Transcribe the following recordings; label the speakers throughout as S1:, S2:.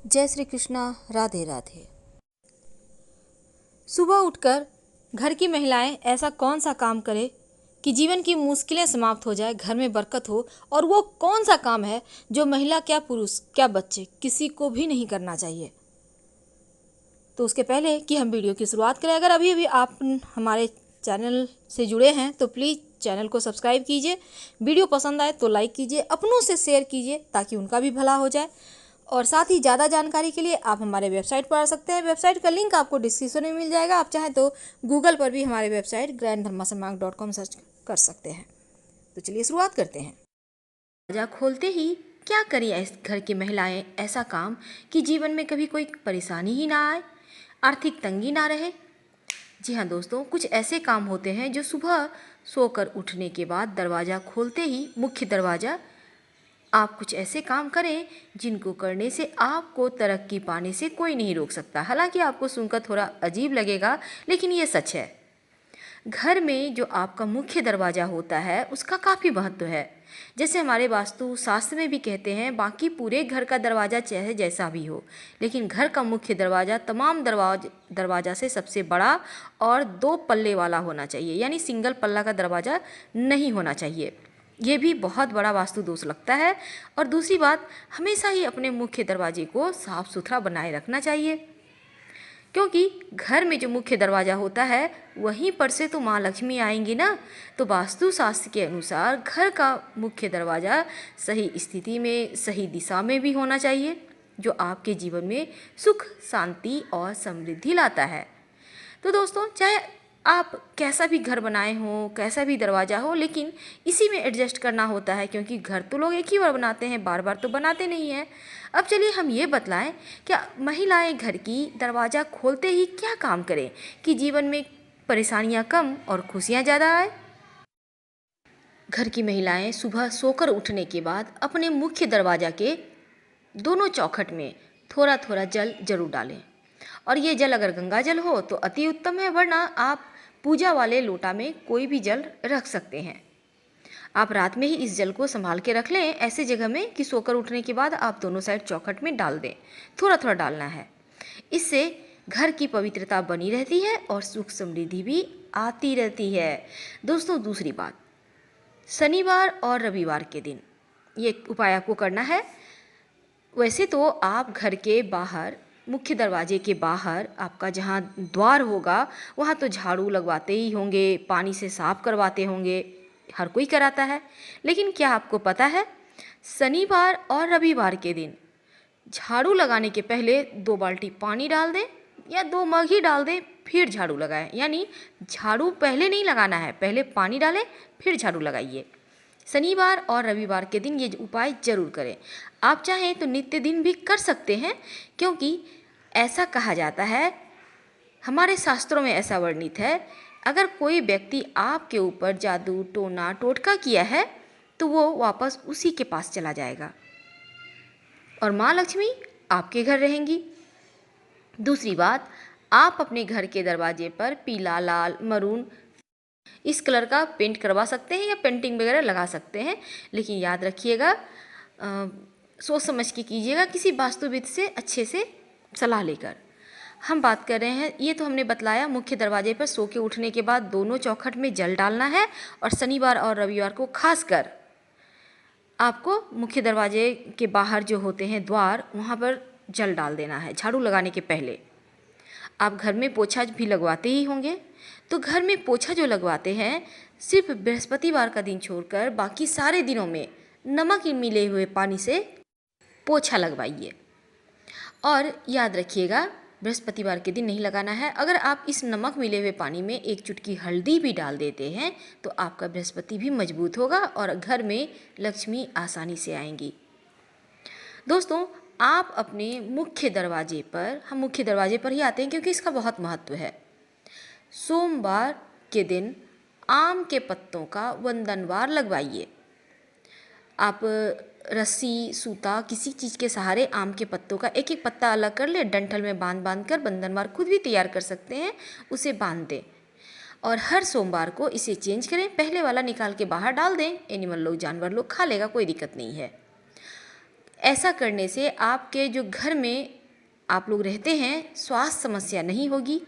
S1: जय श्री कृष्णा। राधे राधे। सुबह उठकर घर की महिलाएं ऐसा कौन सा काम करें कि जीवन की मुश्किलें समाप्त हो जाए, घर में बरकत हो। और वो कौन सा काम है जो महिला क्या पुरुष क्या बच्चे किसी को भी नहीं करना चाहिए। तो उसके पहले कि हम वीडियो की शुरुआत करें, अगर अभी अभी आप हमारे चैनल से जुड़े हैं तो प्लीज़ चैनल को सब्सक्राइब कीजिए। वीडियो पसंद आए तो लाइक कीजिए, अपनों से शेयर कीजिए ताकि उनका भी भला हो जाए। और साथ ही ज़्यादा जानकारी के लिए आप हमारे वेबसाइट पर आ सकते हैं। वेबसाइट का लिंक आपको डिस्क्रिप्शन में मिल जाएगा। आप चाहें तो गूगल पर भी हमारे वेबसाइट granddharmasamac.com सर्च कर सकते हैं। तो चलिए शुरुआत करते हैं। दरवाजा खोलते ही क्या करें घर की महिलाएं ऐसा काम कि जीवन में कभी कोई परेशानी ही ना आए, आर्थिक तंगी ना रहे। जी हाँ दोस्तों, कुछ ऐसे काम होते हैं जो सुबह सोकर उठने के बाद दरवाज़ा खोलते ही मुख्य दरवाज़ा आप कुछ ऐसे काम करें जिनको करने से आपको तरक्की पाने से कोई नहीं रोक सकता। हालांकि आपको सुनकर थोड़ा अजीब लगेगा, लेकिन ये सच है। घर में जो आपका मुख्य दरवाज़ा होता है उसका काफ़ी महत्व है। जैसे हमारे वास्तु शास्त्र में भी कहते हैं, बाकी पूरे घर का दरवाज़ा चाहे जैसा भी हो, लेकिन घर का मुख्य दरवाज़ा तमाम दरवाज़ा से सबसे बड़ा और 2 पल्ले वाला होना चाहिए, यानी सिंगल पल्ला का दरवाज़ा नहीं होना चाहिए। ये भी बहुत बड़ा वास्तु दोष लगता है। और दूसरी बात, हमेशा ही अपने मुख्य दरवाजे को साफ सुथरा बनाए रखना चाहिए, क्योंकि घर में जो मुख्य दरवाज़ा होता है वहीं पर से तो माँ लक्ष्मी आएंगी ना। तो वास्तु शास्त्र के अनुसार घर का मुख्य दरवाज़ा सही स्थिति में, सही दिशा में भी होना चाहिए, जो आपके जीवन में सुख, शांति और समृद्धि लाता है। तो दोस्तों, चाहे आप कैसा भी घर बनाए हों, कैसा भी दरवाज़ा हो, लेकिन इसी में एडजस्ट करना होता है, क्योंकि घर तो लोग एक ही बार बनाते हैं, बार बार तो बनाते नहीं हैं। अब चलिए हम ये बतलाएं, क्या महिलाएं घर की दरवाज़ा खोलते ही क्या काम करें कि जीवन में परेशानियां कम और खुशियां ज़्यादा आए। घर की महिलाएं सुबह सोकर उठने के बाद अपने मुख्य दरवाज़ा के दोनों चौखट में थोड़ा थोड़ा जल जरूर डालें। और ये जल अगर गंगा जल हो तो अति उत्तम है, वरना आप पूजा वाले लोटा में कोई भी जल रख सकते हैं। आप रात में ही इस जल को संभाल के रख लें ऐसे जगह में कि सोकर उठने के बाद आप दोनों साइड चौखट में डाल दें। थोड़ा थोड़ा डालना है। इससे घर की पवित्रता बनी रहती है और सुख समृद्धि भी आती रहती है। दोस्तों, दूसरी बात, शनिवार और रविवार के दिन ये उपाय आपको करना है। वैसे तो आप घर के बाहर, मुख्य दरवाजे के बाहर आपका जहाँ द्वार होगा वहाँ तो झाड़ू लगवाते ही होंगे, पानी से साफ करवाते होंगे, हर कोई कराता है। लेकिन क्या आपको पता है, शनिवार और रविवार के दिन झाड़ू लगाने के पहले 2 बाल्टी पानी डाल दें या 2 मग ही डाल दें, फिर झाड़ू लगाएं। यानी झाड़ू पहले नहीं लगाना है, पहले पानी डालें फिर झाड़ू लगाइए। शनिवार और रविवार के दिन ये उपाय जरूर करें। आप चाहें तो नित्य दिन भी कर सकते हैं, क्योंकि ऐसा कहा जाता है, हमारे शास्त्रों में ऐसा वर्णित है, अगर कोई व्यक्ति आपके ऊपर जादू, टोना, टोटका किया है तो वो वापस उसी के पास चला जाएगा और माँ लक्ष्मी आपके घर रहेंगी। दूसरी बात, आप अपने घर के दरवाजे पर पीला, लाल, मरून इस कलर का पेंट करवा सकते हैं या पेंटिंग वगैरह लगा सकते हैं, लेकिन याद रखिएगा, सोच समझ के कीजिएगा, किसी वास्तुविद से अच्छे से सलाह लेकर। हम बात कर रहे हैं, ये तो हमने बतलाया, मुख्य दरवाजे पर सो के उठने के बाद दोनों चौखट में जल डालना है। और शनिवार और रविवार को खासकर आपको मुख्य दरवाजे के बाहर जो होते हैं द्वार, वहाँ पर जल डाल देना है झाड़ू लगाने के पहले। आप घर में पोछा भी लगवाते ही होंगे, तो घर में पोछा जो लगवाते हैं, सिर्फ बृहस्पतिवार का दिन छोड़कर बाकी सारे दिनों में नमक मिले हुए पानी से पोछा लगवाइए। और याद रखिएगा, बृहस्पतिवार के दिन नहीं लगाना है। अगर आप इस नमक मिले हुए पानी में 1 चुटकी हल्दी भी डाल देते हैं तो आपका बृहस्पति भी मजबूत होगा और घर में लक्ष्मी आसानी से आएंगी। दोस्तों, आप अपने मुख्य दरवाजे पर, हम मुख्य दरवाजे पर ही आते हैं क्योंकि इसका बहुत महत्व है, सोमवार के दिन आम के पत्तों का वंदनवार लगवाइए। आप रस्सी, सूता, किसी चीज़ के सहारे आम के पत्तों का एक एक पत्ता अलग कर ले, डंठल में बांध बांध कर वंदनवार खुद भी तैयार कर सकते हैं, उसे बांध दें और हर सोमवार को इसे चेंज करें। पहले वाला निकाल के बाहर डाल दें, एनिमल लोग, जानवर लोग खा लेगा, कोई दिक्कत नहीं है। ऐसा करने से आपके जो घर में आप लोग रहते हैं स्वास्थ्य समस्या नहीं होगी।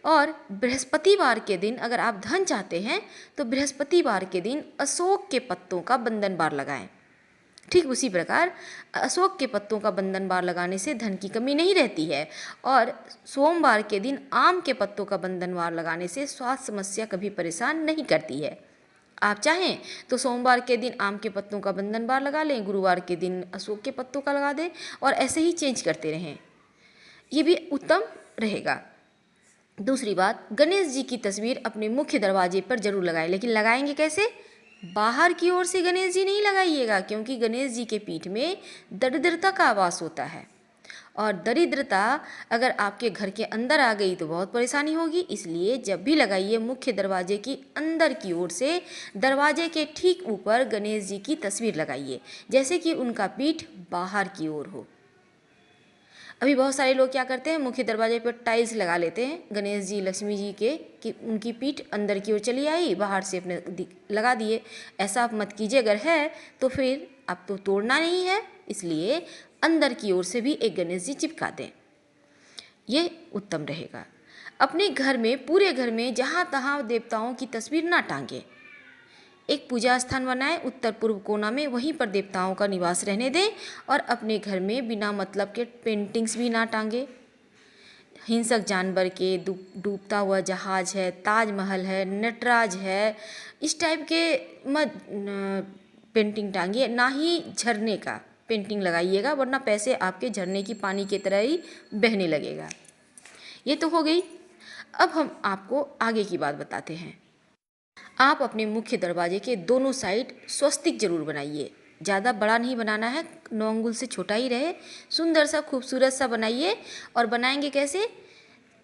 S1: और बृहस्पतिवार के दिन अगर आप धन चाहते हैं तो बृहस्पतिवार के दिन अशोक के पत्तों का बंधन बार लगाएं। ठीक उसी प्रकार अशोक के पत्तों का बंधन बार लगाने से धन की कमी नहीं रहती है। और सोमवार के दिन आम के पत्तों का बंधन बार लगाने से स्वास्थ्य समस्या कभी परेशान नहीं करती है। आप चाहें तो सोमवार के दिन आम के पत्तों का बंधन बार लगा लें, गुरुवार के दिन अशोक के पत्तों का लगा दें और ऐसे ही चेंज करते रहें, ये भी उत्तम रहेगा। दूसरी बात, गणेश जी की तस्वीर अपने मुख्य दरवाजे पर जरूर लगाएं, लेकिन लगाएंगे कैसे? बाहर की ओर से गणेश जी नहीं लगाइएगा, क्योंकि गणेश जी के पीठ में दरिद्रता का वास होता है और दरिद्रता अगर आपके घर के अंदर आ गई तो बहुत परेशानी होगी। इसलिए जब भी लगाइए मुख्य दरवाजे की अंदर की ओर से दरवाजे के ठीक ऊपर गणेश जी की तस्वीर लगाइए, जैसे कि उनका पीठ बाहर की ओर हो। अभी बहुत सारे लोग क्या करते हैं, मुख्य दरवाजे पर टाइल्स लगा लेते हैं गणेश जी लक्ष्मी जी के, कि उनकी पीठ अंदर की ओर चली आई, बाहर से अपने लगा दिए। ऐसा आप मत कीजिए। अगर है तो फिर आप तो तोड़ना नहीं है, इसलिए अंदर की ओर से भी एक गणेश जी चिपका दें, ये उत्तम रहेगा। अपने घर में, पूरे घर में जहाँ तहाँ देवताओं की तस्वीर ना टांगे। एक पूजा स्थान बनाएं उत्तर पूर्व कोना में, वहीं पर देवताओं का निवास रहने दें और अपने घर में बिना मतलब के पेंटिंग्स भी ना टांगे। हिंसक जानवर के, डूबता हुआ जहाज है, ताजमहल है, नटराज है, इस टाइप के मत पेंटिंग टांगिए। ना ही झरने का पेंटिंग लगाइएगा, वरना पैसे आपके झरने की पानी की तरह ही बहने लगेगा। ये तो हो गई। अब हम आपको आगे की बात बताते हैं। आप अपने मुख्य दरवाजे के दोनों साइड स्वस्तिक जरूर बनाइए। ज़्यादा बड़ा नहीं बनाना है, 9 अंगुल से छोटा ही रहे, सुंदर सा खूबसूरत सा बनाइए। और बनाएंगे कैसे?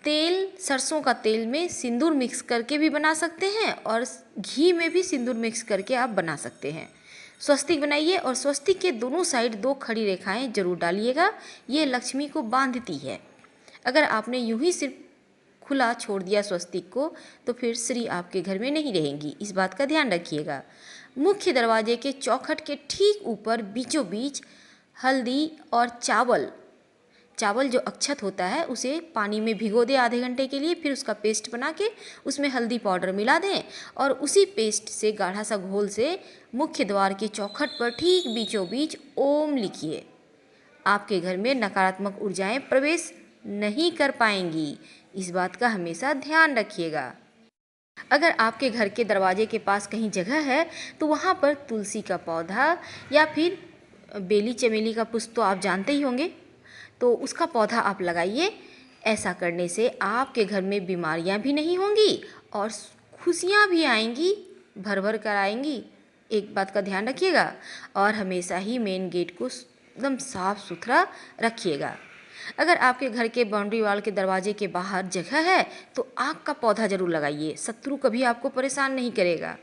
S1: तेल, सरसों का तेल में सिंदूर मिक्स करके भी बना सकते हैं और घी में भी सिंदूर मिक्स करके आप बना सकते हैं। स्वस्तिक बनाइए और स्वस्तिक के दोनों साइड 2 खड़ी रेखाएं जरूर डालिएगा, ये लक्ष्मी को बांधती है। अगर आपने यूं ही सिर्फ खुला छोड़ दिया स्वस्तिक को तो फिर श्री आपके घर में नहीं रहेंगी, इस बात का ध्यान रखिएगा। मुख्य दरवाजे के चौखट के ठीक ऊपर बीचों बीच हल्दी और चावल जो अक्षत होता है उसे पानी में भिगो दें आधे घंटे के लिए, फिर उसका पेस्ट बना के उसमें हल्दी पाउडर मिला दें और उसी पेस्ट से गाढ़ा सा घोल से मुख्य द्वार के चौखट पर ठीक बीचों बीच ओम लिखिए। आपके घर में नकारात्मक ऊर्जाएं प्रवेश नहीं कर पाएंगी, इस बात का हमेशा ध्यान रखिएगा। अगर आपके घर के दरवाजे के पास कहीं जगह है तो वहाँ पर तुलसी का पौधा या फिर बेली चमेली का पुष्प तो आप जानते ही होंगे, तो उसका पौधा आप लगाइए। ऐसा करने से आपके घर में बीमारियाँ भी नहीं होंगी और खुशियाँ भी आएंगी, भर भर कर आएंगी। एक बात का ध्यान रखिएगा और हमेशा ही मेन गेट को एकदम साफ सुथरा रखिएगा। अगर आपके घर के बाउंड्री वाल के दरवाजे के बाहर जगह है तो आग का पौधा जरूर लगाइए, शत्रु कभी आपको परेशान नहीं करेगा।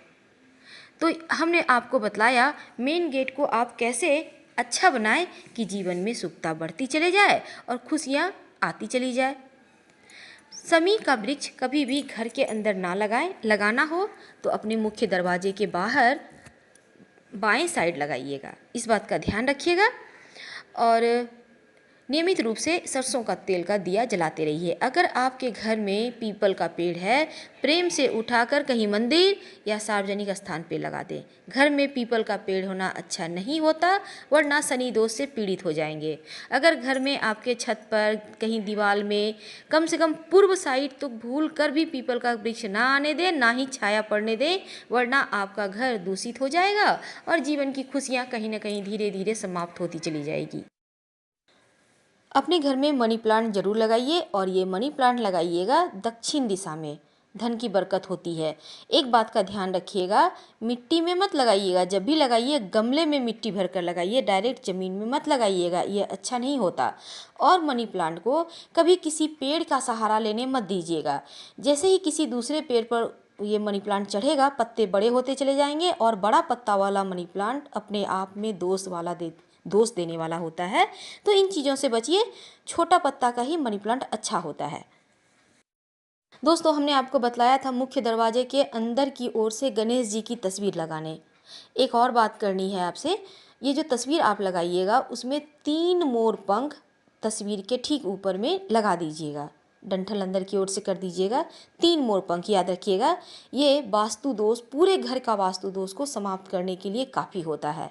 S1: तो हमने आपको बतलाया मेन गेट को आप कैसे अच्छा बनाएं कि जीवन में सुखता बढ़ती चले जाए और खुशियाँ आती चली जाए। समी का वृक्ष कभी भी घर के अंदर ना लगाएं, लगाना हो तो अपने मुख्य दरवाजे के बाहर बाएं साइड लगाइएगा, इस बात का ध्यान रखिएगा। और नियमित रूप से सरसों का तेल का दिया जलाते रहिए। अगर आपके घर में पीपल का पेड़ है, प्रेम से उठाकर कहीं मंदिर या सार्वजनिक स्थान पे लगा दें। घर में पीपल का पेड़ होना अच्छा नहीं होता, वरना शनि दोष से पीड़ित हो जाएंगे। अगर घर में आपके छत पर कहीं दीवार में कम से कम पूर्व साइड तो भूल कर भी पीपल का वृक्ष ना आने दें, ना ही छाया पड़ने दें, वरना आपका घर दूषित हो जाएगा और जीवन की खुशियाँ कहीं ना कहीं धीरे धीरे समाप्त होती चली जाएगी। अपने घर में मनी प्लांट जरूर लगाइए और ये मनी प्लांट लगाइएगा दक्षिण दिशा में, धन की बरकत होती है। एक बात का ध्यान रखिएगा, मिट्टी में मत लगाइएगा, जब भी लगाइए गमले में मिट्टी भरकर लगाइए, डायरेक्ट ज़मीन में मत लगाइएगा, ये अच्छा नहीं होता। और मनी प्लांट को कभी किसी पेड़ का सहारा लेने मत दीजिएगा। जैसे ही किसी दूसरे पेड़ पर ये मनी प्लांट चढ़ेगा, पत्ते बड़े होते चले जाएंगे और बड़ा पत्ता वाला मनी प्लांट अपने आप में दोष देने वाला होता है। तो इन चीज़ों से बचिए, छोटा पत्ता का ही मनी प्लांट अच्छा होता है। दोस्तों, हमने आपको बतलाया था मुख्य दरवाजे के अंदर की ओर से गणेश जी की तस्वीर लगाने। एक और बात करनी है आपसे, ये जो तस्वीर आप लगाइएगा उसमें 3 मोर पंख तस्वीर के ठीक ऊपर में लगा दीजिएगा। डंठल अंदर की ओर से कर दीजिएगा। 3 मोर पंख याद रखिएगा। ये वास्तु दोष, पूरे घर का वास्तु दोष को समाप्त करने के लिए काफ़ी होता है।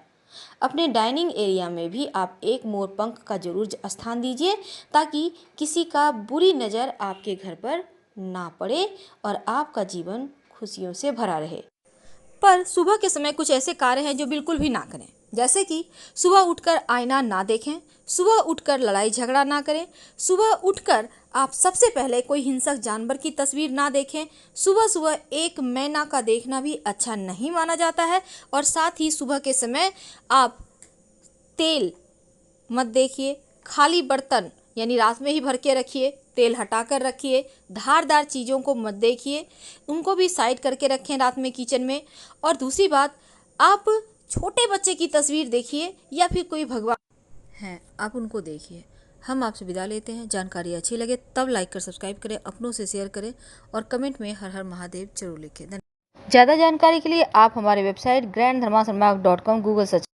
S1: अपने डाइनिंग एरिया में भी आप 1 मोर पंख का जरूर स्थान दीजिए ताकि किसी का बुरी नज़र आपके घर पर ना पड़े और आपका जीवन खुशियों से भरा रहे। पर सुबह के समय कुछ ऐसे कार्य हैं जो बिल्कुल भी ना करें, जैसे कि सुबह उठकर आईना ना देखें, सुबह उठकर लड़ाई झगड़ा ना करें, सुबह उठकर आप सबसे पहले कोई हिंसक जानवर की तस्वीर ना देखें, सुबह सुबह एक मैना का देखना भी अच्छा नहीं माना जाता है। और साथ ही सुबह के समय आप तेल मत देखिए, खाली बर्तन यानी रात में ही भर के रखिए, तेल हटा कर रखिए, धारदार चीज़ों को मत देखिए, उनको भी साइड करके रखें रात में किचन में। और दूसरी बात, आप छोटे बच्चे की तस्वीर देखिए या फिर कोई भगवान हैं आप उनको देखिए। हम आपसे विदा लेते हैं। जानकारी अच्छी लगे तब लाइक कर सब्सक्राइब करें, अपनों से शेयर करें और कमेंट में हर हर महादेव जरूर लिखें। ज़्यादा जानकारी के लिए आप हमारे वेबसाइट grandharmasarmag.com गूगल सर्च